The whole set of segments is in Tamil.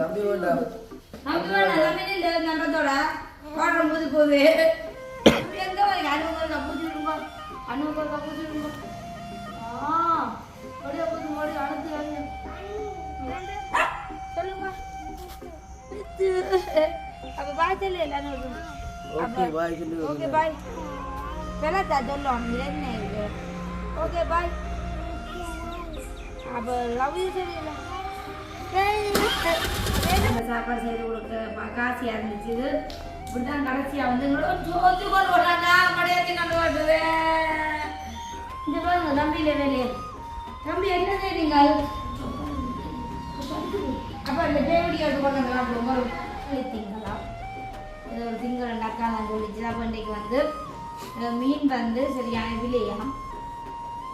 தம்பி வேண்டாம் தம்பி வேண்டாம் நம்பத்தோட பாடுற போது போகுது எங்க அனுபவம் கப்புச்சிருங்க அனுபவம் கப்புச்சிருங்க அப்படியே போது மறுபடியும் அனுப்பி சொல்லுங்க அப்ப பாய் சொல்லு எல்லாரும் ஓகே பாய் சொல்லு ஓகே பாய் பெலத்தா சொல்லுவோம் என்ன இது ஓகே பாய் அப்ப லவ் யூ சொல்லல நம்ம சாப்பாடு செய்து கொடுக்க காசியாக இருந்துச்சு இது இப்படிதான் கடைசியாக வந்து சோத்து கொண்டு போடுறாங்க மடையாத்தி கொண்டு போட்டுவேன் இந்த பாருங்க தம்பியில் வேலையே தம்பி என்ன செய்றீங்க அப்போ இந்த பேவடியை கொண்டு வந்து சாப்பிடுவோம் திங்களா இது ஒரு திங்கள் ரெண்டு அக்கா தான் சொல்லிச்சு அப்போ இன்றைக்கு வந்து மீன் வந்து சரியான விலையாம்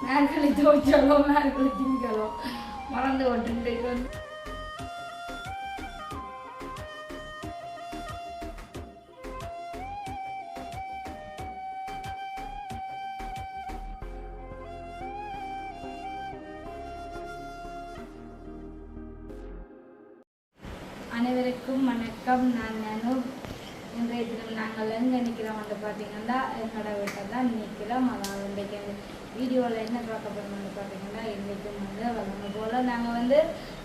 மேற்களி தோச்சாலோ மேற்களி திங்களோ மறந்து கொண்டு இன்றைக்கு வந்து அனைவருக்கும் வணக்கம். நான் நானும் இன்றைய தினம் நாங்கள் எங்கே நிற்கிறோம் வந்து பார்த்தீங்கன்னா என்னோட வீட்டில் தான் நிற்கிறோம். அதாவது இன்றைக்கு வீடியோவில் என்ன பார்க்க போகிறோம் வந்து பார்த்தீங்கன்னா இன்றைக்கும் வந்து வளர்ந்து போல் நாங்கள் வந்து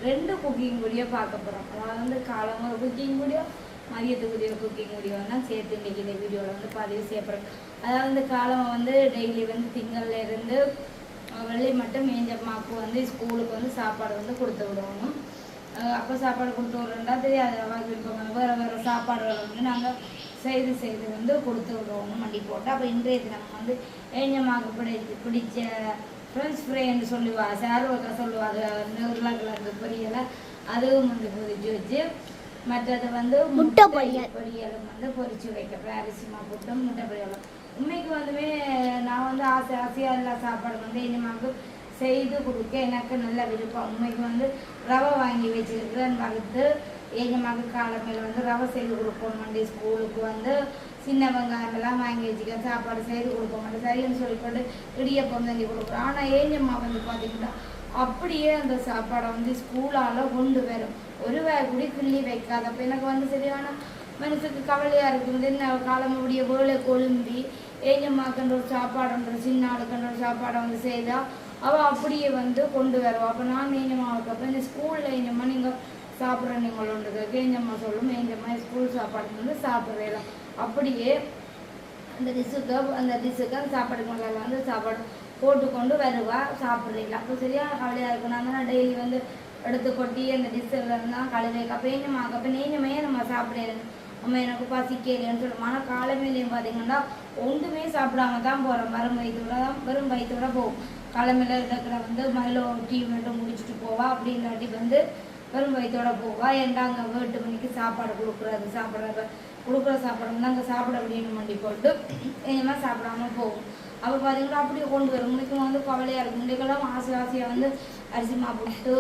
2 குக்கிங் வீடியோ பார்க்க போகிறோம். அதாவது வந்து காலம் ஒரு குக்கிங் வீடியோ மதியத்துக்குரிய குக்கிங் வீடியோ தான் சேர்த்து இன்றைக்கி இந்த வீடியோவில் வந்து பதிவு செய்யப்படுறோம். அதாவது வந்து காலம் வந்து டெய்லி வந்து திங்கள்ல இருந்து வெள்ளி மட்டும் மேஞ்சம்மாவுக்கு வந்து ஸ்கூலுக்கு வந்து சாப்பாடு வந்து கொடுத்து விடணும். அப்போ சாப்பாடு கொடுத்து விட்றோம்னா தெரியாது விருப்பம் வேறு வேறு சாப்பாடுகளை வந்து நாங்கள் செய்து வந்து கொடுத்து விடுவோம் மண்டி போட்டு. அப்போ இன்றைய தினம் வந்து ஏஞ்சம்மாவுக்கு பிடிச்ச ஃப்ரெண்ட்ஸ் ஃப்ரைன்னு சொல்லுவா சார்வக்கா சொல்லுவாங்க உருளைக்கிழங்கு பொரியலை அதுவும் வந்து பொரிச்சு வச்சு மற்றது வந்து முட்டை பொரியலும் வந்து பொரிச்சு வைக்கிறேன். அரிசிமா போட்டு முட்டை பொரியலும் உண்மைக்கு வந்துமே நான் வந்து ஆசையாக எல்லா சாப்பாடு வந்து ஏஞ்சம்மாவுக்கு செய்து கொடுக்க எனக்கு நல்ல விருப்பம். உண்மைக்கு வந்து ரவை வாங்கி வச்சுருக்கிறேன் வறுத்து ஏஞ்சம்மாவுக்கு காலமையில் வந்து ரவை செய்து கொடுப்போம் மாட்டே ஸ்கூலுக்கு வந்து சின்ன வெங்காயமெல்லாம் வாங்கி வச்சுக்க சாப்பாடு செய்து கொடுக்க மாட்டேன் சரின்னு சொல்லிக்கொண்டு இடியப்பம் செஞ்சு கொடுக்குறோம். ஆனால் ஏஞ்சம்மா வந்து பார்த்திங்கன்னா அப்படியே அந்த சாப்பாடை வந்து ஸ்கூலால் கொண்டு வரும் ஒரு கூடி கிள்ளி வைக்காது. அப்போ எனக்கு வந்து சரியான மனசுக்கு கவலையாக இருக்குது. என்ன காலம் முடிய வேலை கொழும்பி ஏஞ்சம்மாக்குன்ற ஒரு சாப்பாடுன்ற சின்ன ஆளுக்குன்ற ஒரு சாப்பாடை வந்து செய்தால் அவள் அப்படியே வந்து கொண்டு வருவாள். அப்போ நான் ஏஞ்சம்மாவுக்கு அப்போ இந்த ஸ்கூலில் ஏஞ்சம்மா நீங்கள் சாப்பிட்ற நீங்களோன்றது ஏஞ்சம்மா சொல்லும் ஏஞ்சம்மா ஸ்கூல் சாப்பாடு வந்து சாப்பிட்றேன் அப்படியே அந்த டிஷ்ஷுக்கு அந்த சாப்பாடுக்கு வந்து சாப்பாடு போட்டுக்கொண்டு வருவா சாப்பிட்றீங்களா. அப்போ சரியாக கவலையாக இருக்கும். நான் தான் டெய்லி வந்து எடுத்து கொட்டி அந்த டிஷ்ஷில் தான் கழுவைக்கு அப்போ ஏஞ்சம்மாவுக்கு அப்போ ஏஞ்சம்மையே நம்ம சாப்பிட்றேன் நம்ம எனக்கு பசிக்கலைன்னு சொல்லுவோம். ஆனால் காலமையிலையும் பார்த்தீங்கன்னா ஒன்றுமே சாப்பிடாம தான் போகிறோம். வெறும் வயிற்றோட போகும். காலமையில் இருக்கிற வந்து மயிலோ டீ மட்டும் முடிச்சுட்டு போவா அப்படின்றாட்டி வந்து வெறும் வயிற்றோட போவா. ஏன்டா அங்கே 8 மணிக்கு சாப்பாடு கொடுக்குற சாப்பாடு வந்து அங்கே சாப்பிட அப்படின்னு மண்டி போட்டு ஏமா சாப்பிடாம போகும். அப்போ பார்த்தீங்கன்னா அப்படியே கொண்டு வரும். முன்னைக்கும் வந்து கவலையாக இருக்கும். முன்னைக்கெல்லாம் ஆசையாக வந்து அரிசி போட்டு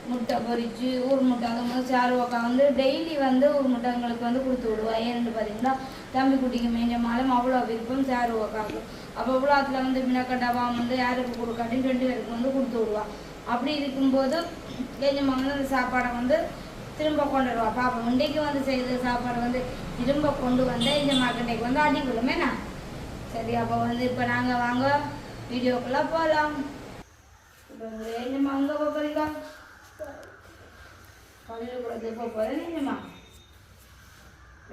முட்டை பொரிச்சு ஊர் முட்டை அந்த மாதிரி சாருவாக்கா வந்து டெய்லி வந்து ஊர் முட்டை எங்களுக்கு வந்து கொடுத்து விடுவா. ஏன்னு பார்த்தீங்கன்னா தம்பி குட்டிக்கு மேஞ்சமாலும் அவ்வளோ விருப்பம் சாருவாக்காக்கும். அப்போ உலகத்தில் வந்து மினக்கட்டாவா வந்து யாருக்கு கொடுக்காட்டின்னு 2 பேருக்கு வந்து கொடுத்து விடுவா. அப்படி இருக்கும்போது ஏஞ்சம்மா வந்து அந்த சாப்பாடை வந்து திரும்ப கொண்டு வருவா. பாப்பா இன்றைக்கு வந்து செய்த சாப்பாடு வந்து திரும்ப கொண்டு வந்து ஏஞ்சம்மாக்கு இன்றைக்கு வந்து அடி விடுமேண்ணா. சரி அப்போ வந்து இப்போ நாங்கள் வாங்க வீடியோக்குள்ளே போகலாம். இப்போ ஏஞ்சம்மா அங்கே போகிறீங்க பள்ளியில் கூட போகிறேன்.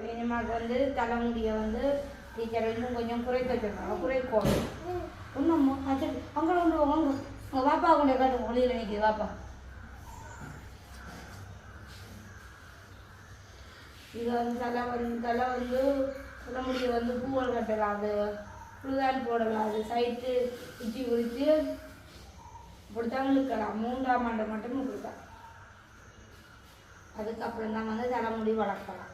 ஏஞ்சம்மாவுக்கு வந்து தலைமுடியை வந்து டீச்சர் இன்னும் கொஞ்சம் குறைக்க சொன்னாங்க. குறைக்கோணும் இன்னும் அது அங்கே கொண்டு வாங்க உங்கள் வாப்பா கொண்டு காட்டு மொழியில் நிற்கிது வாப்பா. இது வந்து தலை வந்து தலைமுடியை வந்து பூவல் கட்டலாம். அது புழுதான் போடலாம். அது சைட்டு குச்சி குறித்து இப்படித்தான் இழுக்கலாம். 3ஆம் ஆண்டு மட்டும் இழுக்கலாம். அதுக்கப்புறம் தான் வந்து தலைமுடி வளர்க்கலாம்.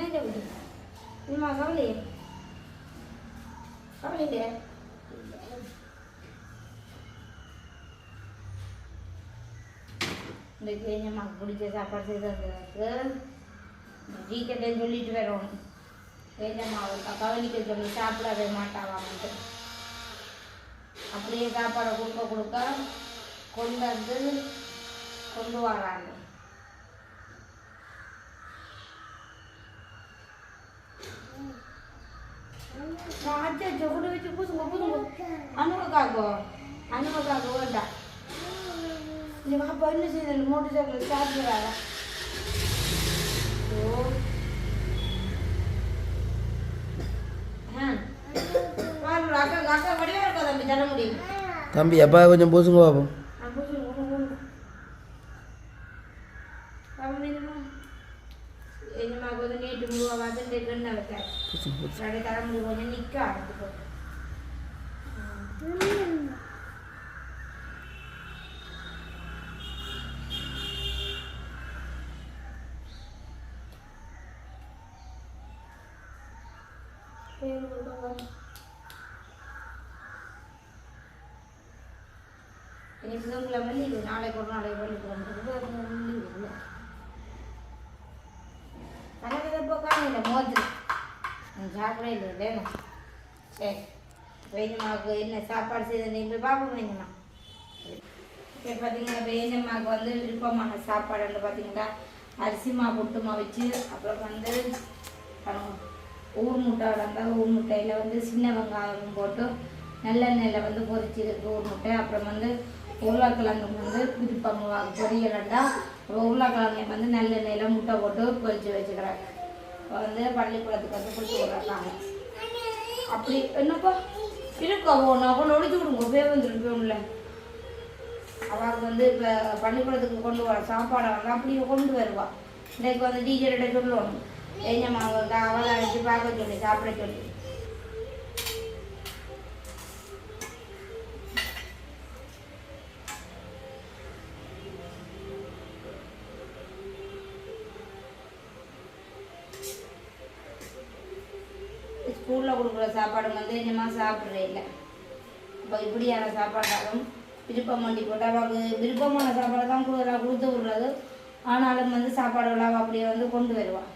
என்ன விடுமா கவலையே இந்த ஏஞ்சம்மாவுக்கு பிடிச்ச சாப்பாடு செய்ததுக்கு டீச்சர்கிட்ட சொல்லிட்டு வரணும். ஏஞ்சம்மாவுக்கு கவனிக்க சொல்லி சாப்பிடவே மாட்டாவான்ட்டு அப்படியே சாப்பாடை கொடுக்க கொண்டு வந்து கொண்டு வராங்க. அச்சோ கூட வச்சு பூசுங்க பூசுங்க. அனுமக்காக்கோ வேண்டாம். நீ பாப்பா என்ன செய்யுது மோட்டர் சைக்கிள் சாப்பிடுறாங்க. அக்கா வடிவா இருக்கா தம்பி தர முடியும் தம்பி அப்பா கொஞ்சம் பூசுங்க பாப்போம். நேற்று முழுவா வந்து எண்ணெய் வைக்க தர முடியும் கொஞ்சம் நிற்க ஆரம்பிச்சு. இன்னைக்கு புதன்கிழமை லீவு, நாளைக்கு ஒரு நாளைக்கு பள்ளிக்கூடம் இல்லை. கணக்கு காலையில் மோது சாப்பிட இல்லை வேணும். சரி வேணுமாவுக்கு என்ன சாப்பாடு செய்து நீங்கள் பார்ப்போம் வேணுமா. இப்போ பார்த்தீங்கன்னா வேணுமாவுக்கு வந்து விருப்பமான சாப்பாடுன்னு பார்த்தீங்கன்னா அரிசிமா புட்டுமா வச்சு, அப்புறம் வந்து ஊர் முட்டை வளர்ந்தால் ஊர் முட்டையில் வந்து சின்ன வெங்காயம் போட்டு நல்லெண்ணெயில் வந்து பொரிச்சிருக்கு ஊர் முட்டை. அப்புறம் வந்து உருளைக்கிழங்கு வந்து விருப்பம் பொரியலண்டா உருளைக்கிழங்கை வந்து நல்லெண்ணெயில் முட்டை போட்டு பொரிச்சு வச்சுக்கிறேன். வந்து பள்ளிக்கூடத்துக்கு வந்து கொடுத்து விட்றாங்க. அப்படி என்னப்பா இருக்கா நான் கொண்டு ஒழிச்சு விடுங்க போய் வந்துடும் போகல. அவளுக்கு வந்து இப்போ பள்ளிக்கூடத்துக்கு கொண்டு வர சாப்பாடை வந்து அப்படியே கொண்டு வருவா. இன்றைக்கு வந்து டீச்சர்கிட்ட சொல்லுவாங்க ஏஞ்சம்மா அவளை அழைச்சி பார்க்க சொல்லி சாப்பிட சொல்லி. ஸ்கூலில் கொடுக்குற சாப்பாடு வந்து என்னமா சாப்பிட்றே இல்லை. இப்போ இப்படியான சாப்பாடாலும் விருப்பம் வண்டி போட்டு அவளுக்கு விருப்பமான சாப்பாடு தான் கொடுத்து விடுறது. ஆனாலும் வந்து சாப்பாடுகளாக அப்படியே வந்து கொண்டு வருவாள்.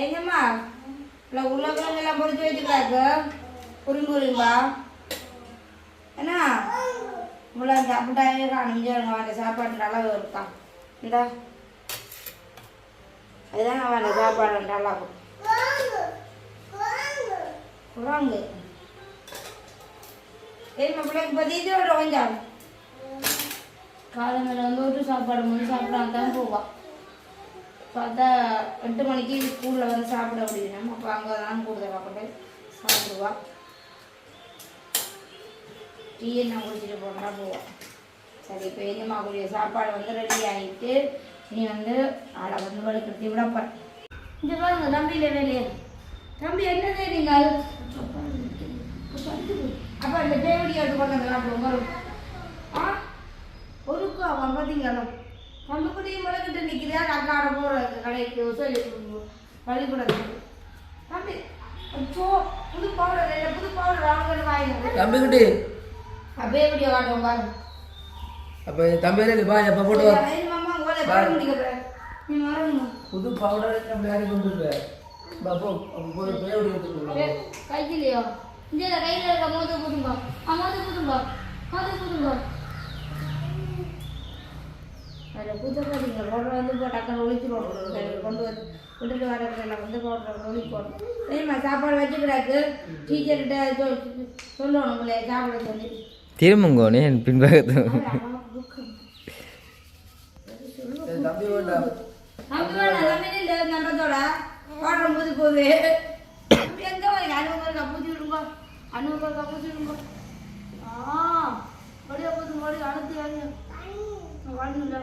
ஏங்கம்மா இல்லை உருளைக்கிழங்கெல்லாம் பொறிச்சு வச்சுக்கிறாக்கு புரிம்புரிம்பா என்ன இவ்வளோ சாப்பிட்டாவே காணும். அந்த சாப்பாடு அளவு இருக்கான் இந்தா அதுதான் அவன் சாப்பாடு நல்லா குராங்கு. சரிம்மா பிள்ளைக்கு பற்றி இதோட கொஞ்சம் காலங்களில் வந்து ஒரு சாப்பாடு வந்து சாப்பிடாம தான் போவாள். பார்த்தா 8 மணிக்கு ஸ்கூலில் வந்து சாப்பிட முடியும். அப்போ அங்கே தான் கூடுதல் சாப்பிட்டு சாப்பிடுவாள். டீ என்ன குடிச்சிட்டு போனா போவாள். சரி இப்போ எங்கம்மாக்குரிய சாப்பாடு வந்து ரெடி ஆகிட்டு நீ வந்து ஆளை வந்து வலுக்கட்டி விடப்பார். இந்த பாருங்க தம்பியில் வேலையே தம்பி என்ன செய்றீங்க? அப்போ இந்த பேவடி எடுத்து கொண்டு சாப்பிடுவோங்க. ஒருக்கா அவன் பார்த்தீங்களா கம்புக்குட்டியும் வளர்க்கிட்டு நிற்கிறா. அக்காட போகிற கடைக்கு சொல்லி பள்ளிக்கூடத்துக்கு தம்பி புது பவுடர் இல்லை புது பவுடர் அவங்க வாங்கினது தம்பிக்குட்டி அப்படியே எப்படியோ காட்டுவோம் பாரு. அப்போ தம்பியில பா எப்போ போட்டு புது பவுடர் கையிலையோ இந்த கையில் இருக்க மோது புதுங்க மோது புதுங்க அதில் புதுங்க பவுடர் வந்து இப்போ டக்குனு ஒழிச்சிடுவோம். கொண்டு வந்து விட்டுட்டு வரதுல வந்து பவுடர் ஒழிக்கணும். சரிம்மா சாப்பாடு வச்சுக்கிறாக்கு டீச்சர்கிட்ட சொல்லணும் உங்களை சாப்பிட சொல்லி திரும்புங்கோனே பின்பக்கத்து தம்பி வேண்டாம் நன்றதோட பாடுற போது போகுது. எங்கே வரீங்க அனுபவம் கப்பூச்சி விடுங்க அனுபவம் கப்பூச்சி விடுங்க. மடியா போது மடி அழுத்தி வாழ்ந்துல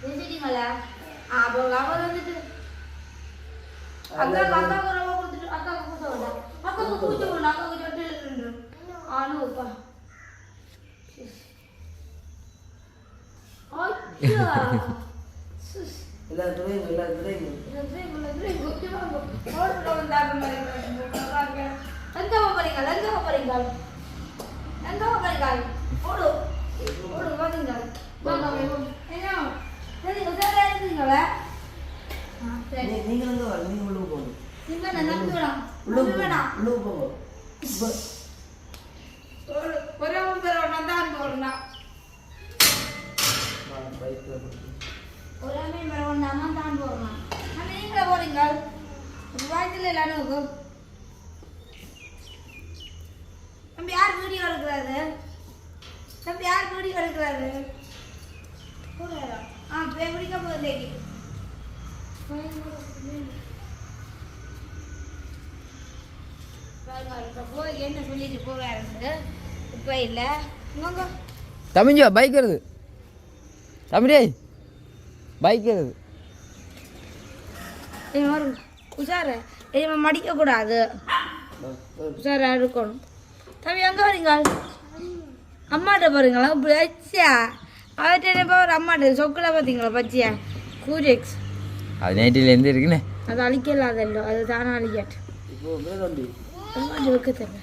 பேசிட்டீங்களா? அப்போ அவர் வந்துட்டு அக்காவுக்கு ரொம்ப கொடுத்துட்டு அக்காவுக்கு பூச வேண்டாம். அக்காவுக்கு பூச்சி விடணும். அக்காவுக்கு சொட்டு ஆனுப்பா நீங்களும் உள்ளுக்கு போங்க யார் வீடியோ எடுக்கிறாரு தம்பி யார் வீடியோ எடுக்கிறாரு பிடிக்க போகுது என்ன சொல்லிட்டு போறாரு இப்போ இல்லை தமிஞ்சா பைக் வருது தமிழே பைக் வருது உஷாரு இவன் மடிக்கக்கூடாது உஷாரா இருக்கணும் தம்பி எங்கே வரீங்க அம்மாட்ட பாருங்களா பச்சா அவர்கிட்ட இப்போ ஒரு அம்மாட்ட சொக்கில் பார்த்தீங்களா பச்சையா கூரெக்ஸ் அது நைட்டிலேருந்து இருக்குண்ணே அது அழிக்கலாதல்லோ அது தானே அழிக்காட்டு அம்மாட்ட வைக்க தெரியல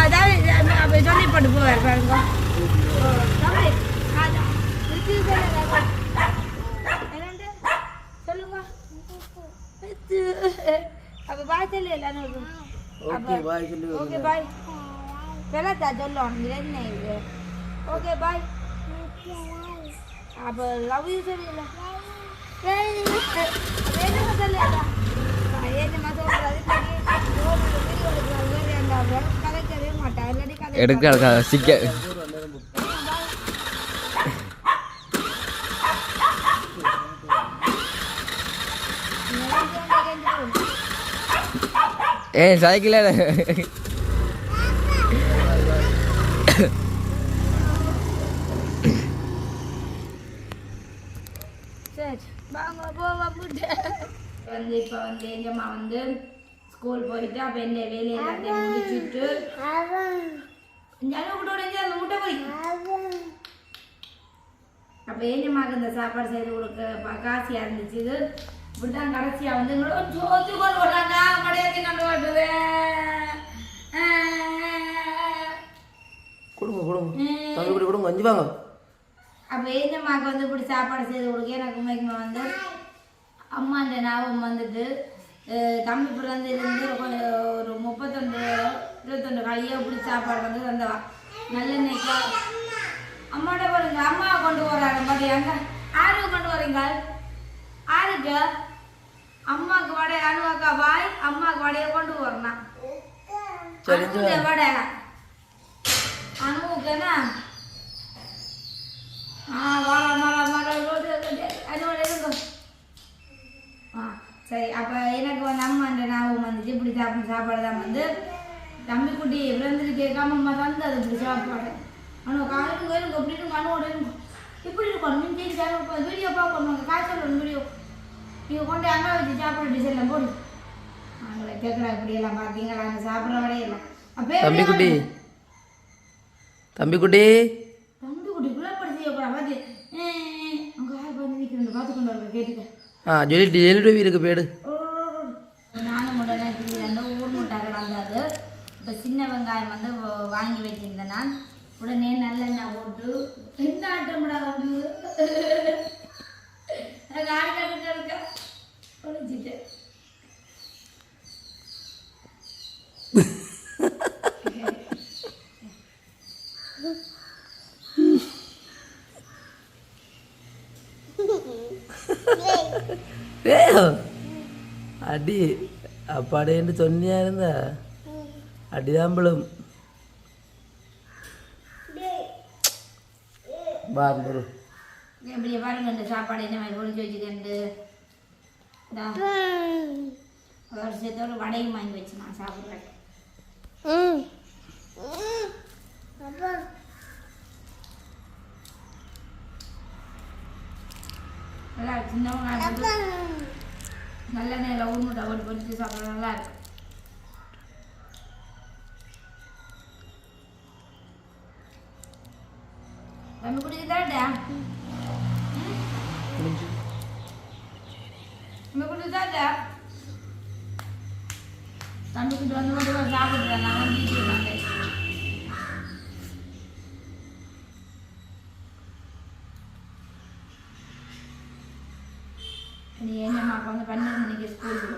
அதாவது சொல்லி போட்டு போவார் பாருங்க சொல்லுங்க அப்போ பாய் சொல்லி எல்லாரும் ஓகே பாய் வெள்ளத்தா சொல்லணும் என்ன இது ஓகே பாய் அப்போ லவ் யூ சொல்லல என்ன சொல்லல என்னமா சொல்றது கதைக்கவே மாட்டா இல்லாட்டி கதை எடுக்க சிக்க சைக்கிள் வந்து இப்போ வந்து எங்கம்மா வந்து ஸ்கூல் போயிட்டு அப்போ என்ன வேலையை எல்லாத்தையும் முடிச்சுட்டு அந்த முட்டை போய் அப்போ ஏஞ்சம்மாவுக்கு இந்த சாப்பாடு செய்து கொடுக்க காசியாக இருந்துச்சு இது இப்படிதான் கடைசியாக வந்து சோத்து கொண்டு போட்டாங்க மடையாத்தி கொண்டு போட்டுவேன் கொடுங்க தம்பி கூட கொடுங்க அஞ்சு வாங்க அப்போ ஏஞ்சம்மாவுக்கு வந்து இப்படி சாப்பாடு செய்து கொடுக்க எனக்கு உண்மைக்குமா வந்து அம்மாண்ட ஞாபகம் வந்துட்டு தம்பி பிறந்திருந்து ஒரு 21 கையை இப்படி சாப்பாடு வந்து வந்தவா நல்லெண்ணெய்க்கா அம்மாட்ட போறீங்க அம்மாவை கொண்டு போறாங்க மதியாங்க ஆறு கொண்டு வரீங்க ஆறுக்கு அம்மாவுக்கு வடை அணுவாக்கா வாய் அம்மாவுக்கு வடையை கொண்டு வரணும் வடை அணுவுக்குன்னா அணுவோட இருக்கும் சரி அப்போ எனக்கு வந்து அம்மாண்ட ஞாபகம் வந்துச்சு இப்படி சாப்பாடு தான் வந்து தம்பிக்குட்டி விழுந்துட்டு கேட்காம அம்மா தந்தது இப்படி சாப்பாடு ஆனால் காலையில் வேணுங்க இப்படி இருக்கும் அணுவோட இருக்கும் இப்படி இருக்கணும் மிஞ்சி சேனல் வீடியோ பார்க்கணும் காய்ச்சல் வீடியோ நீங்கள் கொண்டு அங்கே வச்சு சாப்பாடு டிசைன்லாம் போடு அவங்கள கேட்குறா இப்படியெல்லாம் பார்த்தீங்களா அங்கே சாப்பிட்ற வரையில தம்பிக்குட்டி தம்பிக்குட்டி குள்ளப்படி செய்யக்கூடாது பார்த்து அங்கே யார் பார்த்து நிற்கிறேன் பார்த்து கொண்டு வர கேட்டுக்க சொல்லிட்டு இருக்கு பேடு நானும் உடனே ரெண்டு ஊர் முட்டாக வந்தாது இப்போ சின்ன வெங்காயம் வந்து வாங்கி வச்சிருந்தேன் நான் உடனே நல்லெண்ணெய் போட்டு என்ன ஆட்டம்டா வந்து ஆடிக்கிட்டு இருக்க ஒழிச்சிட்டேன் அடி அப்பாடேன்னு சொன்னியா இருந்தா அடிதாம்பளும் பாரு எப்படியே பாருங்க இந்த சாப்பாடு என்ன மாதிரி ஒழிச்சு வச்சுக்கிண்டு வருஷத்தோட வடையும் வாங்கி வச்சு நான் சாப்பிட்றேன் நல்லா சின்னவங்க நல்ல நேரம் ஊர் டவர் பொறிச்சு சாப்பிட நல்லா இருக்கு நம்ம குடிச்சு தாட்டா நம்ம குடிச்சு தாட்டா தம்பிக்கிட்டு வந்து மட்டும் சாப்பிடுறேன் நான் வீட்டு நீ என்னம்மா வந்து 12 மணிக்கு ஸ்கூலுக்கு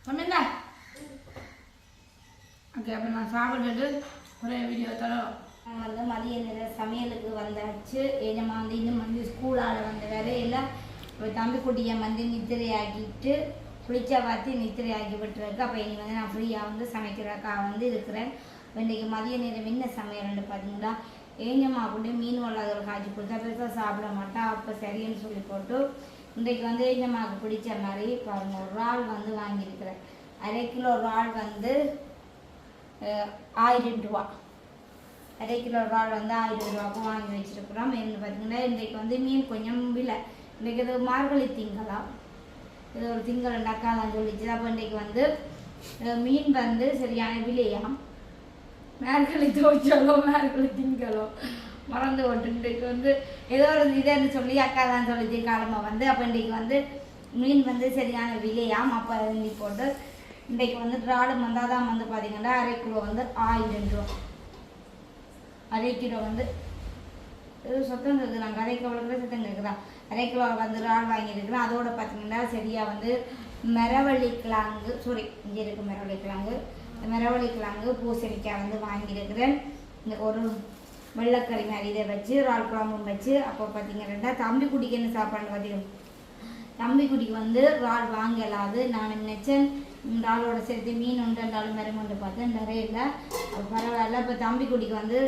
ஒன்றுங்க ஓகே அப்போ நான் சாப்பிட்டுட்டு ஒரே வீடியோ தரோம். வந்து மதிய நேர சமையலுக்கு வந்தாச்சு. ஏஜமா வந்து இன்னும் வந்து ஸ்கூலால் வந்த வேலையில் தம்பி குட்டியை வந்து நித்திரையாக்கிட்டு குளிச்சா பார்த்து நித்திரையாக்கி விட்டுருக்கு. அப்போ இனி வந்து நான் ஃப்ரீயாக வந்து சமைக்கிறக்காக வந்து இருக்கிறேன். இன்றைக்கு மதிய நேரம் என்ன சமையல்னு பார்த்தீங்களா, ஏஞ்சம்மா கூட மீன் வளர்கள் காய்ச்சி கொடுத்தா பெருசாக சாப்பிட மாட்டா. அப்போ சரின்னு சொல்லி போட்டு இன்றைக்கு வந்து ஏஞ்சம்மாவுக்கு பிடிச்ச மாதிரி பாருங்கள் ஒரு இறால் வந்து வாங்கியிருக்கிறேன். 1/2 கிலோ இறால் வந்து 1000 ரூபா. 1/2 கிலோ இறால் வந்து 1000 ரூபாய்க்கு வாங்கி வச்சுருக்குறோம். என்ன பார்த்தீங்கன்னா இன்றைக்கு வந்து மீன் கொஞ்சம் விலை. இன்றைக்கு இது மார்கழி திங்களாம், இது ஒரு திங்கள் அக்கா தான் சொல்லிச்சு. அப்போ இன்றைக்கு வந்து மீன் வந்து சரியான விலையாம். மார்கழி துவைச்சாலோ மார்கழி திங்களோ மறந்து ஓட்டு. இன்றைக்கு வந்து ஏதோ ஒரு இதுன்னு சொல்லி அக்கா தான் சொல்லிச்சு காலமாக வந்து. அப்போ இன்றைக்கு வந்து மீன் வந்து சரியான விலையாம். அப்போ எழுதி போட்டு இன்றைக்கு வந்து இறால் வந்தால் தான் வந்து பார்த்தீங்கன்னா 1/2 கிலோ வந்து 1000 ரூபா. 1/2 கிலோ வந்து சத்தம் கேட்குறாங்க, 1/2 கிலோ சத்தம் கேட்குறான். 1/2 கிலோ வந்து இறால் வாங்கியிருக்கிறேன். அதோட பார்த்தீங்கன்னா சரியாக வந்து மரவள்ளி கிழங்கு இங்கே இருக்குது மரவள்ளி கிழங்கு பூசணிக்காய் வந்து வாங்கியிருக்கிறேன். இந்த ஒரு வெள்ளைக்கறி மாதிரி இதை வச்சு இறால் குழம்பும் வச்சு. அப்போ பார்த்தீங்கன்னா தம்பி குட்டிக்கு என்ன சாப்பாடு பார்த்தீங்கன்னா, தம்பி குட்டிக்கு வந்து இறால் வாங்கலாது. நான் நினைச்சேன் இறாலோட சேர்த்து மீன் ஒன்று 2 மரம் கொண்டு பார்த்தேன், நிறைய இல்லை. பரவாயில்ல. இப்போ தம்பி குட்டிக்கு வந்து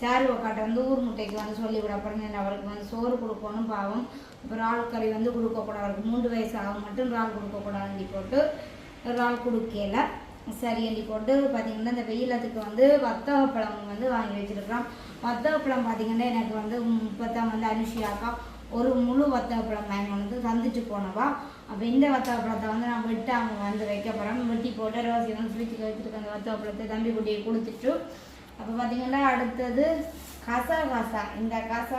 சேருவக்காட்டை வந்து ஊர் முட்டைக்கு வந்து சொல்லி விடப்படுறேன். அவருக்கு வந்து சோறு கொடுக்கணும் பாவம். இப்போ இறால் கறி வந்து கொடுக்கக்கூடாது, அவருக்கு 3 வயசு ஆகும் மட்டும் இறால் கொடுக்கக்கூடாதுன்னு போட்டு இறால் கொடுக்கல சரி அண்டி போட்டு. பார்த்தீங்கன்னா இந்த வெயிலத்துக்கு வந்து வத்தவப்பழம் வந்து வாங்கி வச்சுருக்கிறோம். வத்தவப்பழம் பார்த்தீங்கன்னா எனக்கு வந்து இப்போத்தான் வந்து அனுஷியாக்கா ஒரு முழு வத்தவப்பழம் வாங்கி வந்து தந்துட்டு போனவா. அப்போ இந்த வத்தவப்பழத்தை வந்து நான் வெட்டு அவங்க வந்து வைக்க போகிறோம். வெட்டி போட்டு ரோசி வந்து ஃப்ரிட்ஜுக்கு வச்சுருக்க அந்த வத்தவப்பழத்தை தம்பி குட்டியை கொடுத்துட்டு. அப்போ பார்த்தீங்கன்னா அடுத்தது கசா. இந்த கசா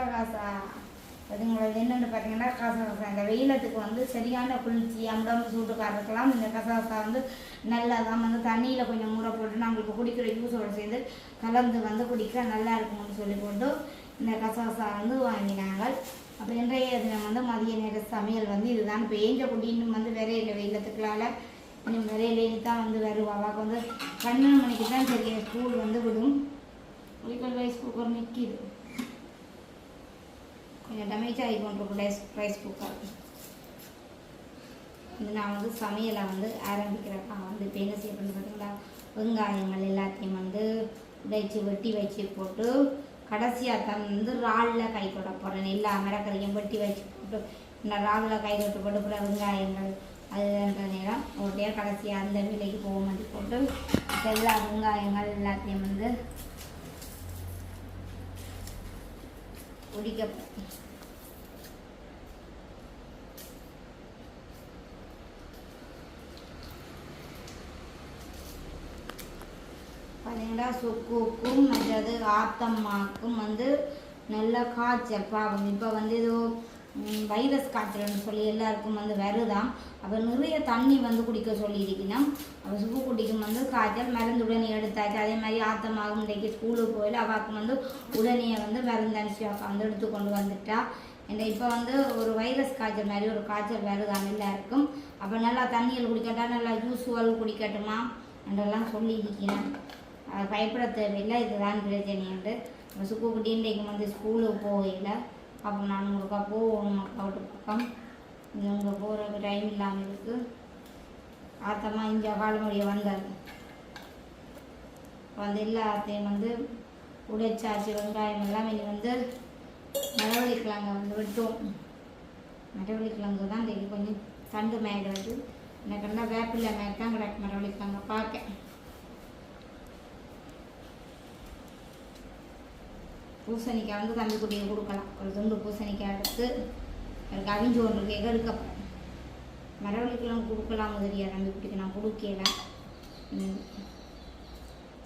அதுங்களுக்கு என்னென்னு பார்த்தீங்கன்னா கசா இந்த வெயிலத்துக்கு வந்து சரியான குளிர்ச்சி உடம்பு சூட்டுக்காக இருக்கலாம். இந்த கசா வந்து நல்லா தான் வந்து தண்ணியில் கொஞ்சம் ஊற போட்டு நம்மளுக்கு குடிக்கிற ஜூஸோடு சேர்ந்து கலந்து வந்து குடிக்க நல்லா இருக்கும்னு சொல்லி போட்டு இந்த கசா வந்து வாங்கினாங்க. அப்போ இன்றைய தினம் வந்து மதிய நேர சமையல் வந்து இதுதான். இப்போ ஏஞ்ச குட்டி இன்னும் வந்து விரையில வெயிலத்துக்குள்ளால இன்னும் விரையிலேன்னு தான் வந்து வருவாங்க. வந்து 12 மணிக்கு தான் சரி ஸ்கூல் வந்து விடும். ரைஸ் குக்கர் நிற்கிது, கொஞ்சம் டேமேஜ் ஆகி கொண்டிருக்கும் ரைஸ் குக்கர். இது நான் வந்து சமையலை வந்து ஆரம்பிக்கிறப்ப வந்து இப்போ என்ன செய்ய பண்ணி பார்த்தீங்களா, வெங்காயங்கள் எல்லாத்தையும் வந்து வெட்டி வச்சு போட்டு கடைசியாக தான் வந்து இறாலில் கை கொட்ட போடுறேன். எல்லா மரக்கறியும் வெட்டி வச்சு போட்டு இந்த இறாலில் கை கொட்டு போட்டு அப்புறம் வெங்காயங்கள் அதுன்ற நேரம் ஓட்டையாக கடைசியாக அந்த விலைக்கு போக மாட்டி போட்டு எல்லா வெங்காயங்கள் எல்லாத்தையும் வந்து உடிக்க பார்த்தீங்கன்னா சுக்குக்கும் மற்றது ஆத்தம்மாக்கும் வந்து நல்ல காய்ச்சல் பாவம். இப்போ வந்து ஏதோ வைரஸ் காய்ச்சல்னு சொல்லி எல்லாருக்கும் வந்து வருதான். அப்போ நிறைய தண்ணி வந்து குடிக்க சொல்லியிருக்கணும். அப்போ சுப்பு குட்டிக்கும் வந்து காய்ச்சல் மருந்து உடனே எடுத்தாச்சு. அதே மாதிரி ஆத்தமாகும் இன்றைக்கு ஸ்கூலுக்கு போயில அவாக்கும் வந்து உடனே வந்து மருந்து அனுப்பிச்சி வந்து எடுத்து கொண்டு வந்துட்டா. இந்த இப்போ வந்து ஒரு வைரஸ் காய்ச்சல் மாதிரி ஒரு காய்ச்சல் வருதான் எல்லாருக்கும். அப்போ நல்லா தண்ணியில் குடிக்கட்டா, நல்லா ஜூஸுவல் குடிக்கட்டுமா என்றெல்லாம் சொல்லியிருக்கிறேன். பயப்பட தேவையில்லை, இதுதான் பிரச்சனைண்டு. சுப்பு குட்டி இன்றைக்கு வந்து ஸ்கூலுக்கு போகல. அப்போ நான் உங்களுக்கா போகணும் அக்காவிட்டு பக்கம். இங்கே போகிற டைம் இல்லாமல் இருக்குது. ஆத்தம்மா இங்கே காலமுடிய வந்தார் வந்து எல்லாத்தையும் வந்து உடைச்சாச்சு. வெங்காயம் எல்லாம் இனி வந்து மரவள்ளிக்கிழங்கு வந்து விட்டோம். மரவள்ளிக்கிழங்கு தான் இன்றைக்கு கொஞ்சம் தண்டு மேய்கிறது. எனக்கு என்ன வேப்பில்லை மேய்க்கு தான் கிடக்கு மரவள்ளிக்கிழங்க பார்க்க. பூசணிக்காய் வந்து தம்பி குட்டியை கொடுக்கலாம். ஒரு துண்டு பூசணிக்காய் எடுத்து எனக்கு அவிஞ்சு ஒன்று கேட்க எடுக்கப்போம். மரவள்ளிக்கிழங்கு கொடுக்கலாம் தெரியாது தம்பி குட்டிக்கு, நான் கொடுக்கல.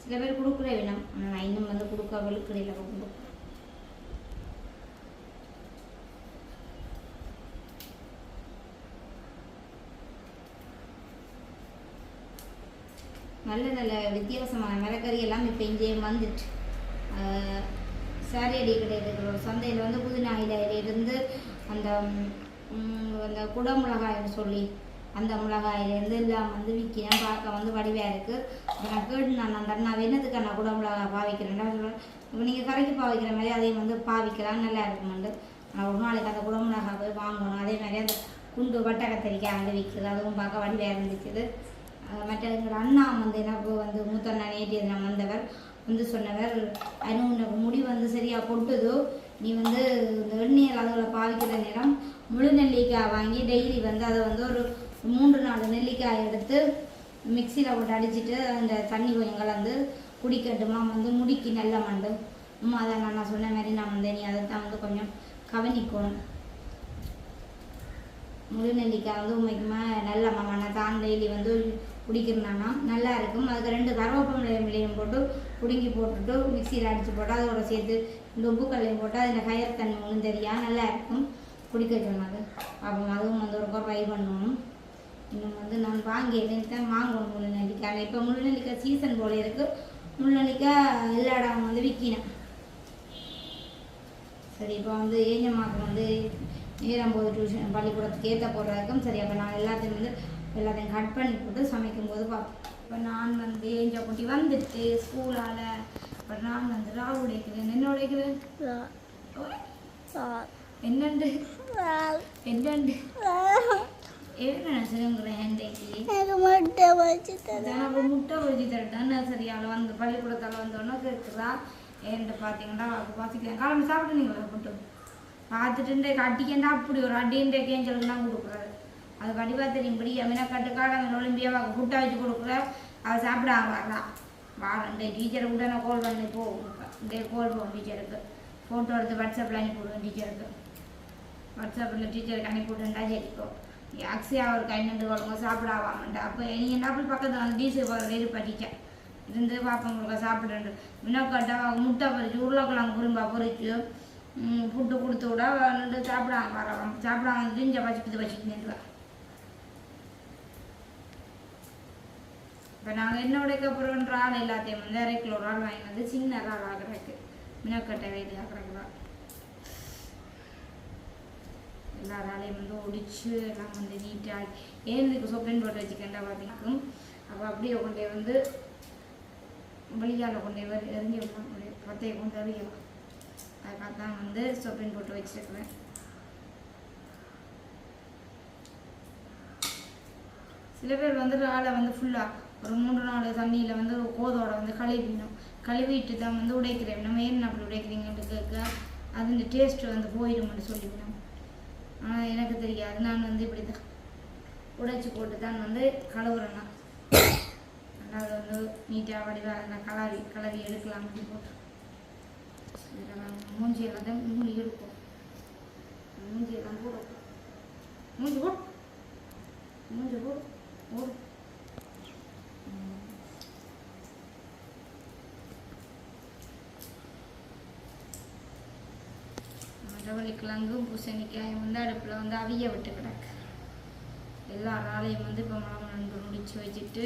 சில பேர் கொடுக்குற வேணும், ஆனால் நான் இன்னும் வந்து கொடுக்க வெளுக்கடையில் கொடுப்பேன். நல்ல நல்ல வித்தியாசமான மரக்கறி எல்லாம் இப்போ இங்கேயே வந்துட்டு. சாரி அடி கடையில் இருக்கிற ஒரு சந்தையில் வந்து புதினாயிலிருந்து அந்த அந்த குடமிளகாய்னு சொல்லி அந்த மிளகாயிலேருந்து எல்லாம் வந்து விற்கிறேன். பார்க்க வந்து வடிவாக இருக்குது. இப்போ நான் கேட்டு நான் அந்த அண்ணா என்னத்துக்கு நான் கூட மிளகாய் பாவிக்கிறேன்டா சொல்லுவேன். இப்போ நீங்கள் கரைக்கு பாவிக்கிற மாதிரி அதையும் வந்து பாவிக்கலாம், நல்லா இருக்குமெண்டு. நான் ஒரு நாளைக்கு அந்த குட மிளகாய் போய் வாங்கணும். அதே மாதிரி அந்த குண்டு வட்டை கத்திரிக்காய் அங்கே விற்குது, அதுவும் பார்க்க வடிவாக இருந்துச்சுது. மற்ற எங்களோட அண்ணா வந்து எனக்கு வந்து மூத்தண்ணா நேற்று நான் வந்தவர் வந்து சொன்னவர், உனக்கு முடி வந்து சரியாக கொட்டுதோ, நீ வந்து இந்த எண்ணெயில் அதில் பாவிக்கிற நேரம் முழு நெல்லிக்காய் வாங்கி டெய்லி வந்து அதை வந்து ஒரு 3-4 நெல்லிக்காய் எடுத்து மிக்சியில் போட்டு அடிச்சுட்டு அந்த தண்ணி கொஞ்சம் கலந்து குடிக்கட்டுமா, வந்து முடிக்கு நல்ல மண்டு. அதை நான் சொன்ன மாதிரி நான் வந்து நீ அதை தான் வந்து கொஞ்சம் கவனிக்கணும். முழு நெல்லிக்காய் வந்து உண்மைக்குமா நல்ல மண்ணை தான் டெய்லி வந்து குடிக்கிறனானா நல்லா இருக்கும். அதுக்கு 2 கருவேப்பிலையும் போட்டு பிடுங்கி போட்டுட்டு மிக்சியில் அடித்து போட்டு அதோட சேர்த்து இந்த உப்புக்கல்லையும் போட்டு அதில் கயர் தண்ணி ஒன்றும் தெரியா நல்லா இருக்கும் குடிக்க சொன்னது. அப்போ அதுவும் வந்து ஒரு ட்ரை பண்ணணும். இன்னும் வந்து நான் வாங்கி தான் வாங்கணும் முழு நெல்லிக்காய். இப்போ முழு நெல்லிக்காய் சீசன் போல இருக்குது. முழு நெல்லிக்காய் எல்லா இடம் வந்து விற்கினேன். சரி, இப்போ வந்து ஏஞ்சம்மாவுக்கு வந்து நேரம் போது டியூஷன் பள்ளிக்கூடத்துக்கு ஏற்ற போடுறதுக்கும் சரி. அப்போ நான் எல்லாத்தையும் கட் பண்ணி போட்டு சமைக்கும் போது பார்ப்போம். இப்போ நான் வந்து ஏஞ்சா குட்டி வந்துட்டு ஸ்கூலால் இப்போ நான் வந்து ராவு உடைக்கிறேன். என்ன உடைக்கிறேன்? என்னண்டு என்ன நினச்சிருங்கிறேன் முட்டை வச்சு தரட்டான்னு சரி. அவளை வந்து பள்ளிக்கூடத்தால் வந்தோன்னா கேட்குறா. ஏன்ட்டு பார்த்தீங்கன்னா பார்த்துக்கிறேன் காலம்பு சாப்பிட்டுனீங்களா போட்டு பார்த்துட்டு அடிக்கண்டா அப்படி ஒரு அடின்ற கேஞ்சலுக்குலாம் கொடுக்குறாரு. அது வடிவாக தெரியும்படி அமீனா கட்டுக்காடு அவன் ஒலிம்பியாவாக ஃபுட்டை வச்சு கொடுக்குற. அவள் சாப்பிடாம வாரண்டே டீச்சரை கூட நான் கால் பண்ணி போவேன். கால் போவோம் டீச்சருக்கு, ஃபோட்டோ எடுத்து வாட்ஸ்அப்பில் அனுப்பி விடுவேன். டீச்சருக்கு வாட்ஸ்அப்பில் டீச்சருக்கு அனுப்பி விட்டுண்டா சரிக்கும். ஆக்சியா அவருக்கு 5 குழம்பு சாப்பிடாவாமண்டா. அப்போ நீங்கள் என்ன அப்படி பக்கத்தில் வந்து டீச்சர் போகிற இருப்பாட்டிச்சேன் இருந்து பார்ப்பவங்களுக்கு சாப்பிடுண்டு மினக்கட்டை முட்டை பறிச்சு உருளைக்கிழங்கு குறும்பா பொறிச்சு ஃபுட்டு கொடுத்து விட நின்று சாப்பிடாம வரவாங்க. சாப்பிடாம வந்துட்டு இங்கே வச்சுக்கிட்டு நின்றுவா. இப்போ நாங்கள் என்ன உடைக்கப்புறன்ற ஆள் எல்லாத்தையும் வந்து 1/2 கிலோ ஆள் வாங்கி வந்து சின்ன ஆள் ஆகிறதுக்கு மினக்கட்டை வெயிட் ஆகிறதுக்குதான் எல்லா ஆளையும் வந்து ஒடிச்சு எல்லாம் வந்து நீட்டாக ஏந்துக்கு சொப்பன் போட்டு வச்சுக்கண்டா பார்த்திக்கும். அப்போ அப்படியே கொண்டே வந்து வெளியால் கொண்டே எரிஞ்சு விடலாம், பத்தையை கொண்டு அறியலாம். அதுக்காக தான் வந்து சொப்பின் போட்டு வச்சுருக்குறேன். சில பேர் வந்து ஆளை வந்து ஃபுல்லாக ஒரு 3-4 தண்ணியில் வந்து கோதோட வந்து கழுவிட்டு தான் வந்து உடைக்கிறேன். நம்ம ஏன் அப்படி உடைக்கிறீங்கன்ட்டு கேட்க அது இந்த டேஸ்ட்டு வந்து போயிடும்னு சொல்லிவிடணும். ஆனால் எனக்கு தெரியாது. நான் வந்து இப்படி தான் உடைச்சி போட்டு தான் வந்து கழுவுறேன்னா அதை வந்து நீட்டாக வடிவாக நான் கலவி எடுக்கலாம் அப்படி போட்டு மூஞ்சியெல்லாம் தான் மூடி எடுப்போம். மூஞ்சியெல்லாம் போடும். மூஞ்சி போடும் ஓடும். மரவள்ளிக்கிழங்கும் பூசணிக்காயும் வந்து அடுப்பில் வந்து அவிய விட்டு கிடக்கு. எல்லா நாளையும் வந்து இப்போ மணமணண்டு முடிச்சு வச்சுட்டு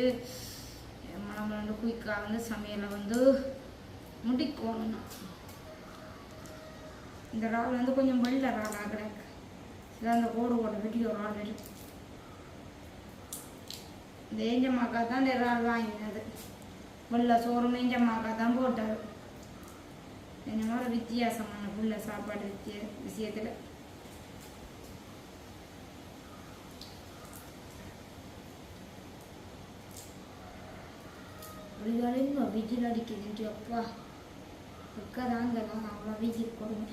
மணமணண்டு குயிக்காக வந்து சமையலை வந்து முடிக்கணும். இந்த இறால் வந்து கொஞ்சம் வெள்ளை இறாலாக கிடக்கு. இதான் அந்த கோடு வெட்டி ஒரு ஆள் இருக்கு. இந்த ஏஞ்சம்மாக்கா தான் இந்த இறால் வாங்கினது. வெள்ளை சோறு ஏஞ்சம்மாக்கா தான் போட்டார். என்னோட வித்தியாசமான புள்ள சாப்பாடு விஷயத்தில். இன்னும் விஜில் அடிக்குது. அப்பா உட்காதாங்கலாம் அவ்வளோ வீச்சுக்கு கொடுங்க.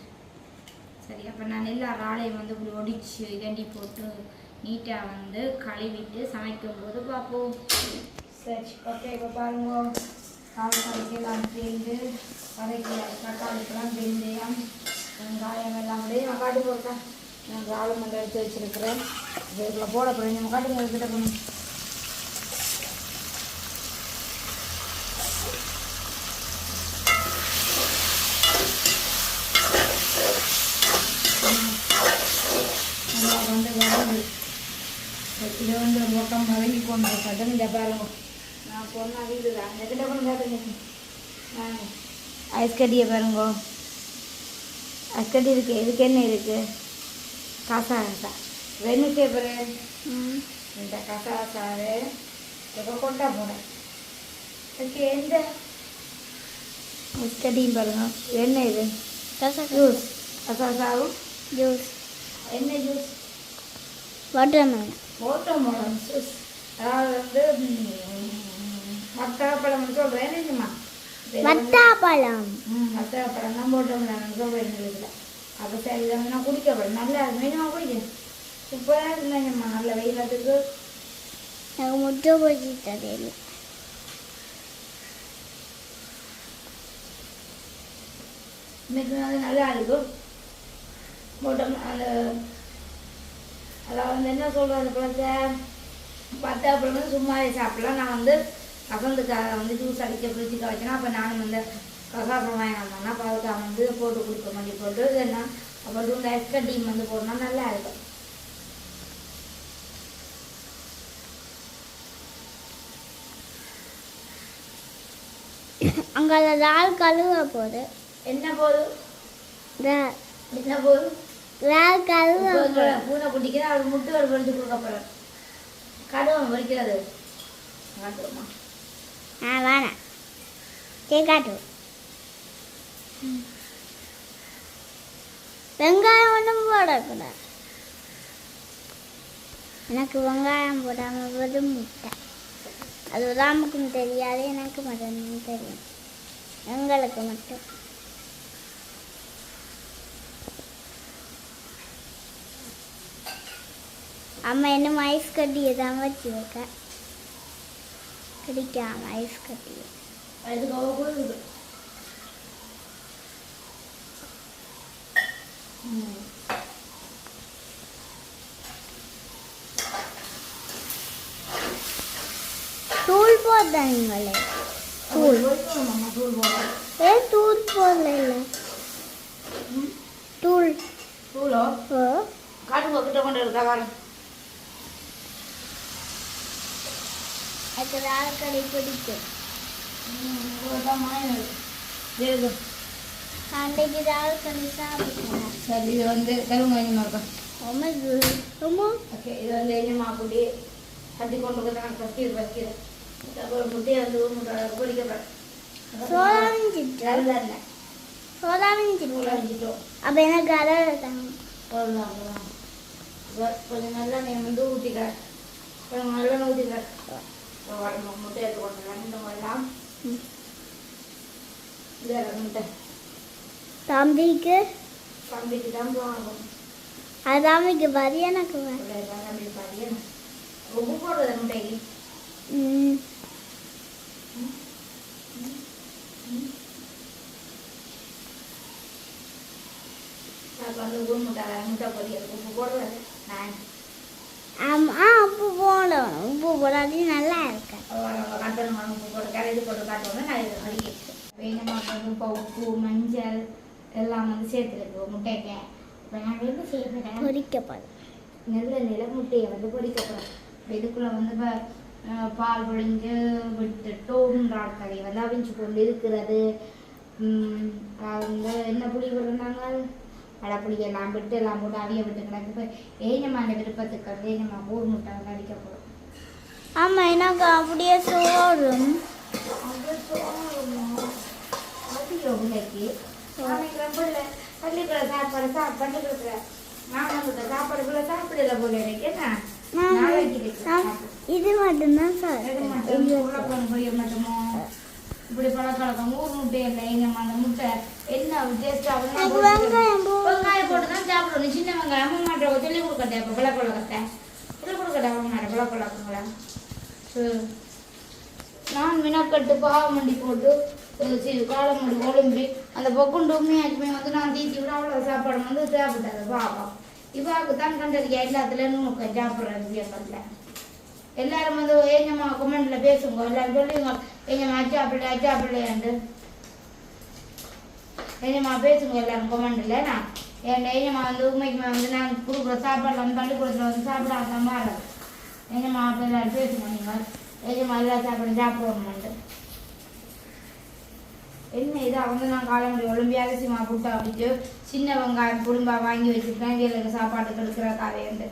சரி, அப்போ நான் எல்லா ராளையும் வந்து இப்படி ஒடிச்சு இதண்டி போட்டு நீட்டாக வந்து கழுவிட்டு சமைக்கும்போது பார்ப்போம். சரி, ஓகே. இப்போ பாருங்க, காய்கறிக்கெல்லாம் சேர்ந்து தக்காளிக்கெல்லாம் வெந்தயம் வெங்காயம் எல்லாம் அப்படியே நான் காட்டு போட்டேன். நான் ராளை மண்டை எடுத்து வச்சுருக்கிறேன். இதில் போட போகிறேன். நம்ம காட்டுங்க கிட்ட போகணும். வந்து வதங்கு இதை வந்து மொத்தம் வதங்கி கொண்டு கதங்க பாருங்க. நான் சொன்னால் வீடு தான் அந்த கிட்ட கொண்டு பார்த்துங்க. ஐஸ் கட்டியை பாருங்க. ஐஸ் கட்டி இருக்குது. இதுக்கு என்ன இருக்குது? காசா வெண்ணு பேப்பரு இந்த கசாசாரு இப்போ கொண்டா போனேன். ஓகே, எந்த ஸ்டடியும் பாருங்க. என்ன இது? ஜூஸ். கசாசாவும் ஜூஸ். என்ன ஜூஸ்? Watermelon juice. அதாவது வந்து மத்தாப்பழம் சொல்கிறேன். என்னம்மா மத்தாப்பழம் மத்தாப்பழம் தான் வாட்டர்மெலன் சொல்கிறேன் இதில். அப்போ சரி இல்லைன்னா குடிக்கப்படும். நல்லா வேணுமா குடிக்க? சூப்பராக இருந்தேங்கம்மா. நல்ல வெயிலத்துக்கு எனக்கு முட்டை போச்சு தெரியல. இன்னைக்கு அது நல்லா இருக்கும். போட்டோம் அந்த அதாவது வந்து என்ன சொல்கிறது, அந்த பழத்தை பத்தாப்பழம் வந்து சும்மாவே சாப்பிடலாம். நான் வந்து கசந்துக்காக வந்து ஜூஸ் அடிக்க ஃப்ரிட்ஜுக்காக வச்சேன்னா அப்போ நானும் வந்து கசாப்பழம் வாங்கி வந்தோம்னா அப்போ அதுக்காக வந்து போட்டு குடிக்க மாதிரி போட்டு இல்லைன்னா அப்புறம் வந்து ஐஸ்கட்டியும் வந்து போடணும். நல்லா இருக்கும். அங்கே அந்த லால் கழுவ போகுது. என்ன போகுது? என்ன போகுது? லால் கழுவ பூனை குட்டிக்கு தான் அவள் முட்டை ஒரு பொறிச்சு கொடுக்கப்படுறேன். கடுவம் பொறிக்கிறது காட்டுவோமா? வேணாம், காட்டு. வெங்காயம் ஒன்றும் போடக்கூடாது. எனக்கு வெங்காயம் போடாமல் வெறும் முட்டை. அது ராமுக்கும் தெரியாது, எனக்கு மட்டும் தெரியும். எங்களுக்கு மட்டும். அம்மா இன்னும் ஐஸ் கட்டியை தான் வச்சு வைக்க கிடைக்காம ஐஸ் கட்டியை அதுக்காக கொடுக்குது. தூள் போடுறீங்களே. தூள் தூள் போடுறோம். ஏன் தூள் போடல? இல்லை தூள். தூளோ காட்டுங்க கிட்ட கொண்டு இருக்கா வாரம். அது ராக்கடை பிடிக்கும். அன்றைக்கு ராக்கடை சாப்பிடுவோம். சரி, இது வந்து கரும்பு எண்ணெய் இருக்கும். ஓகே, இது வந்து எண்ணெய்மா கூட்டி கட்டி கொண்டு வந்து நான் வைக்கிறேன். அப்புறம் முட்டையை வந்து பொடிக்கப்பேன். அப்போ எனக்கு அரைச்சிட்டோம். கொஞ்சம் நல்லா நீ வந்து ஊற்றிக்கிறேன். கொஞ்சம் நல்லா ஊற்றிக்கிறேன். முட்டை எடுத்து கொண்டு இந்த மாதிரிலாம் முட்டை தம்பிக்கு தான் வாங்கணும். அது தம்பிக்கு பாதி எனக்கு தம்பி பாதி உப்பு போடுறது முட்டைக்கு. வந்து முட்டை பொரியல் உப்பு போடுறது நான். உப்பு போடணும். உப்பு போடாது நல்லா இருக்கு. காட்டணும். உப்பு போட்டு கரைச்சி போட்டு காட்டணும். நான் இதை அடிக்கிட்டேன். வேணுமாக்கு இப்போ உப்பு மஞ்சள் எல்லாம் வந்து சேர்த்துருக்கு முட்டைக்கு. இப்போ நான் வந்து சேர்த்துக்கிறேன். பொரிக்கப்படும். நல்ல நில முட்டையை வந்து பொரிக்கப்படும். இதுக்குள்ளே வந்து இப்போ பால் பொழிஞ்சு விட்டுட்டோம்ன்றாள் கறி வந்து அவிஞ்சு கொண்டு இருக்கிறது. வந்து என்ன புளி விடுறாங்க, வடப்புளி எல்லாம் விட்டு எல்லாம் போட்டு அவிய விட்டு கிடக்கு. இப்போ ஏனம்மா அந்த விருப்பத்துக்கு வந்து ஏனம்மா ஊர் முட்டை வந்து அடிக்கப்படும். ஆமாம், எனக்கு அப்படியே சோறும் அது சோறுமா அதிக பிள்ளைக்கு பிள்ளை பள்ளிக்கூட சாப்பாடு பள்ளிக்கூடத்தில் மாமன் சாப்பாடு பிள்ளை சாப்பிடல போல இருக்கு. என்ன நாளைக்கு இது மட்டும்தான் சார். உருளைக்கிழங்கு பொரியல் மட்டுமோ இப்படி பழக்கழக்கம் ஊர் முட்டை இல்லை. எங்கம்மா அந்த முட்டை என்ன டேஸ்டாக வெங்காயம் போட்டு தான் சாப்பிடணும். சின்ன வெங்காயம் அம்மா மாட்டை சொல்லி கொடுக்கட்டேன். இப்போ பிள்ளைக்குழக்கத்தை சொல்லி கொடுக்கட்டேன். அம்மா மாட்டை பிள்ளைக்குழக்கங்களா நான் மினக்கட்டு பாவமண்டி போட்டு காலமண்டி ஒழும்பி அந்த பொக்குண்டு உண்மையாச்சுமே வந்து நான் தீத்தி விட அவ்வளோ சாப்பாடு வந்து சாப்பிட்டாரு பாவம். இவாவுக்கு தான் கண்டறியா எல்லாத்துலேயும் சாப்பிட்ற விஷயங்கள்ல எல்லாரும் வந்து எங்கம்மா கமெண்ட்ல பேசுங்க. எல்லாரும் சொல்லுங்க எங்கம்மா அச்சா பிள்ளையாண்டு எங்கம்மா பேசுங்க எல்லாரும் கமெண்ட்ல. நான் என் எங்கம்மா வந்து உண்மைக்குமே வந்து நான் கொடுக்குற சாப்பாடு வந்து பள்ளிக்கூடத்தில் வந்து சாப்பிடாத மாறும். எங்கம்மா அப்போ எல்லாரும் பேசுங்க. நீங்கள் எங்கம்மா எல்லா சாப்பாடும் சாப்பிடுவோம்ட்டு என்ன இது வந்து நான் காலமுறை ஒலிம்பி அரிசிமா புட்டா அப்படிச்சு சின்ன வெங்காயம் குடும்பா வாங்கி வச்சுருக்கேன். எனக்கு சாப்பாட்டுக்கு எடுக்கிற காலையுண்டு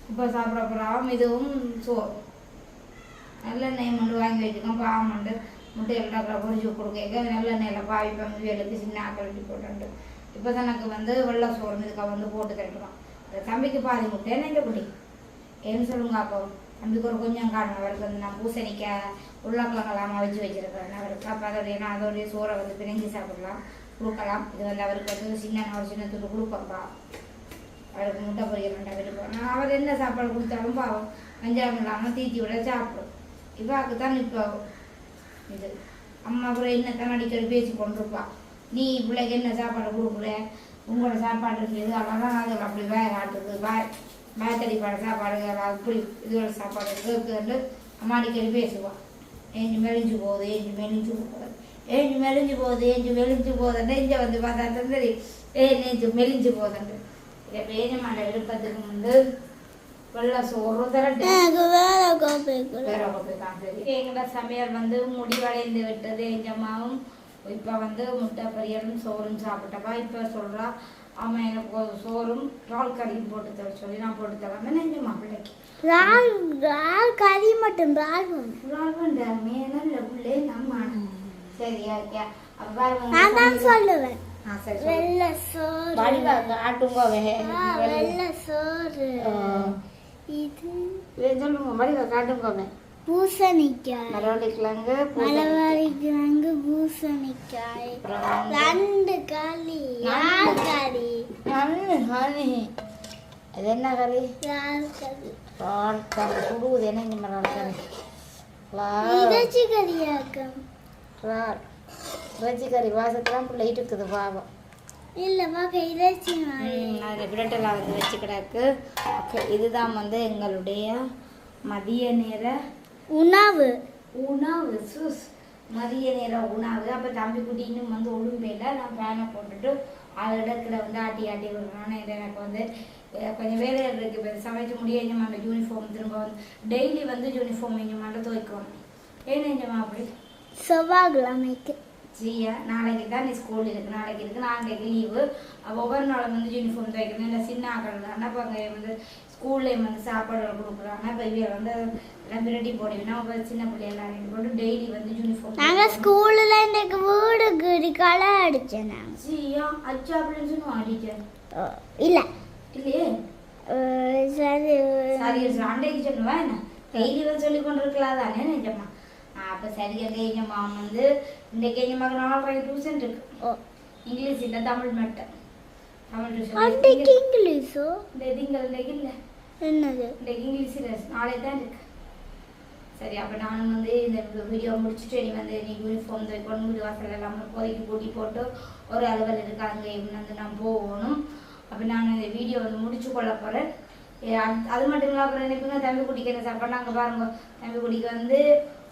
இப்போ சாப்பிட போகிறாவும் இதுவும் சோறு நல்லெண்ணெய் மட்டும் வாங்கி வச்சுக்கோம் பாவம் முட்டையில் டாக்கிற பொரிச்சு கொடுக்க நல்லெண்ணெயில் பாவிப்பேன் முயலுக்கு சின்ன கழுட்டி போட்டு இப்போ தான் எனக்கு வந்து வெள்ளை சோறு இதுக்காக வந்து போட்டு கிடைக்கலாம் தம்பிக்கு பாதி முட்டை என்ன குட்டி ஏன்னு சொல்லுங்க அப்போ தம்பிக்கு ஒரு கொஞ்சம் காரணம் அவருக்கு வந்து நான் பூசணிக்காய் உருளைக்கிழங்கெல்லாம் வச்சு வச்சுருக்கேன் அவருக்கு அப்போ அதோடைய சோறை வந்து பிரிஞ்சு சாப்பிடலாம் கொடுக்கலாம் இது வந்து அவருக்கு வந்து சின்ன ஒரு சின்ன துண்டு கொடுப்போம்ப்பா அவருக்கு முட்டை பொரியல் விருப்பம் நான் அவர் என்ன சாப்பாடு கொடுத்தாலும் பாவம் வெஞ்சாயம் இல்லாமல் தீத்தி விட சாப்பிடும் இவாக்கு தான் இப்போ இது அம்மா கூட என்னத்தான் அடிக்கடி பேசி கொண்டிருப்பா நீ பிள்ளைக்கு என்ன சாப்பாடு கொடுக்குற உங்களோட சாப்பாடு இருக்குது அதெல்லாம் அதில் அப்படி வேக ஆட்டுது பயத்தடிப்பாட சாப்பாடு அப்படி இதோட சாப்பாடு இருக்குன்னு அம்மா அடிக்கடி பேசுவாள் ஏஞ்சி மெலிஞ்சு போகுது ஏஞ்சி மெலிஞ்சு போகுது ஏஞ்சி மெலிஞ்சு போகுது ஏஞ்சி மெலிஞ்சு போகுதுன்னு இங்கே வந்து பார்த்தா சரி நெஞ்சு மெலிஞ்சு போகுதுண்டு இதை பேஞ்சமான விருப்பத்துக்கு வந்து வெள்ளை சோறு எங்களோட சமையல் வந்து முடிவடைந்து விட்டது எங்கம்மாவும் இப்போ வந்து முட்டை பொரியலும் சோறும் சாப்பிட்டப்பா இப்போ சொல்கிறா அவன் எனக்கு ஒரு சோறும் இறால் கறியும் போட்டு தர சொல்லி நான் போட்டு தரேன் நெஞ்சம்மா பிள்ளைக்கு இறால் கறி மட்டும் இறால் பண்ணுறாமே நல்ல பிள்ளை நம்ம சரியா ஓகே நான் தான் சொல்லுவேன் சரி வெள்ளை சோறு ஆட்டுங்க வெள்ளை சோறு இது சொல்லுங்க வடிவா காட்டுங்க பூசணிக்காய் மரவள்ளிக்கிழங்கு மலவாரிக்கிழங்கு பூசணிக்காய் 2 களி கறி அது என்ன கறி கறி சுடுவது என்ன மரம் கறி இறைச்சி கறியாக்கம் இறைச்சி கறி வாசத்துலாம் பிள்ளை இருக்குது பாவம் இல்லை பார்க்க இறைச்சி அதில் பிரெட்டெல்லாம் வந்து வச்சு கிடக்கு ஓகே இதுதான் வந்து எங்களுடைய மதிய நேர உணவு மதிய நேர உணவு அப்போ தம்பி குட்டி இன்னும் வந்து ஒழுங்கையில் நான் ஃபேனை போட்டுட்டு அது இடத்துல வந்து ஆட்டி விடுறேன் இது எனக்கு வந்து கொஞ்சம் வேலைகள் இருக்குது இப்போ சமைச்சு முடிய எஞ்சமாண்ட யூனிஃபார்ம் திரும்ப வந்து டெய்லி வந்து யூனிஃபார்ம் எஞ்சமாண்ட துவைக்கணும் ஏன்னு எஞ்சமா அப்படி செவ்வாய்க்கிழமைக்கு ஜியா நாளைக்கு தான் நீ ஸ்கூல் இருக்குது நாளைக்கு இருக்குது நாளைக்கு லீவு அப்போ ஒவ்வொரு நாளும் வந்து யூனிஃபார்ம் துவைக்கணும் இல்லை சின்ன ஆக்கள் தான் இப்போ அங்கே வந்து ஸ்கூல்லேயும் வந்து சாப்பாடு கொடுக்குறாங்க இப்போ இவங்க வந்து எல்லாம் பிரட்டி போடுவீங்கன்னா இப்போ சின்ன பிள்ளையெல்லாம் ரெண்டு போட்டு டெய்லி வந்து யூனிஃபார்ம் நாங்கள் ஸ்கூலில் எனக்கு வீடு களை அடித்தேன் நான் ஜியா அச்சா அப்படின்னு சொல்லி அடித்தேன் இல்லை இல்லையே சரி சரி அண்டைக்கு சொல்லுவா என்ன டெய்லி வந்து சொல்லி கொண்டு இருக்கலாம் தானே நிஜமா அப்போ சரியாக எங்கள் மாமன் வந்து இன்றைக்கு எங்கள் மகன் 4:30 டியூஷன் இருக்கு இங்கிலீஷ் இல்லை தமிழ் மட்டும் தமிழ் டியூஷன் இங்கிலீஷோ இந்த இன்றைக்கு இல்லை என்னது இன்றைக்கு இங்கிலீஷ் இல்லை நாளே தான் இருக்கு சரி அப்போ நானும் வந்து இந்த வீடியோ முடிச்சுட்டு நீ வந்து நீ யூனிஃபார்ம் துவைக்கணும் வீடு வாசல் எல்லாம் இப்போதைக்கு கூட்டி போட்டு ஒரு அலுவல் இருக்கு அங்கே வந்து நான் போகணும் அப்போ நான் இந்த வீடியோ வந்து முடிச்சு கொள்ள போகிறேன் அது மட்டும் இல்லாமல் அப்புறம் நினைப்புங்க தம்பி குடிக்க என்ன சாப்பாடு நாங்கள் பாருங்க தம்பி குடிக்க வந்து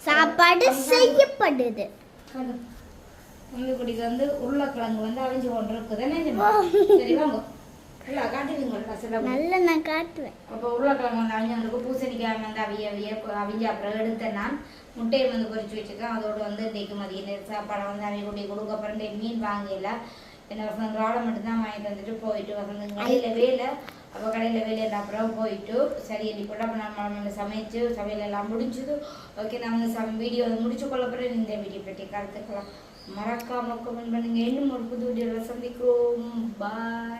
சாப்பாடு செய்யப்படுது தம்பி குடிக்க வந்து உருளைக்கிழங்கு வந்து அவிஞ்சு கொண்டு இருக்குதுன்னு சரி வாங்க இல்லை காட்டுவீங்களா நல்ல நான் காட்டுவேன் அப்போ உருளைக்கிழங்கு வந்து அவிஞ்சு வந்துருக்கு பூசணிக்காய் வந்து அவிஞ்சு அப்புறம் எடுத்தேன் நான் முட்டையை வந்து பொரிச்சு வச்சுருக்கேன் அதோடு வந்து இன்றைக்கு மதிய நேரம் சாப்பாடை வந்து அவி குடி கொடுக்க அப்புறம் மீன் வாங்கல என்ன வசந்த ஆளை மட்டும்தான் வாங்கிட்டு வந்துட்டு போயிட்டு வசந்த கடையில் வேலை அப்போ கடையில் வேலையில் அப்புறம் போயிட்டு சரி போட்டு அப்போ நம்ம சமைச்சு சமையல் எல்லாம் முடிஞ்சது ஓகே நான் வந்து வீடியோ வந்து முடிச்சு கொள்ள போகிறேன் இந்த வீடியோ பற்றி கருத்துக்கலாம் மறக்காம கமெண்ட் பண்ணுங்க இன்னும் ஒரு புது வீடியோவில் சந்திக்கிறோம் பாய்.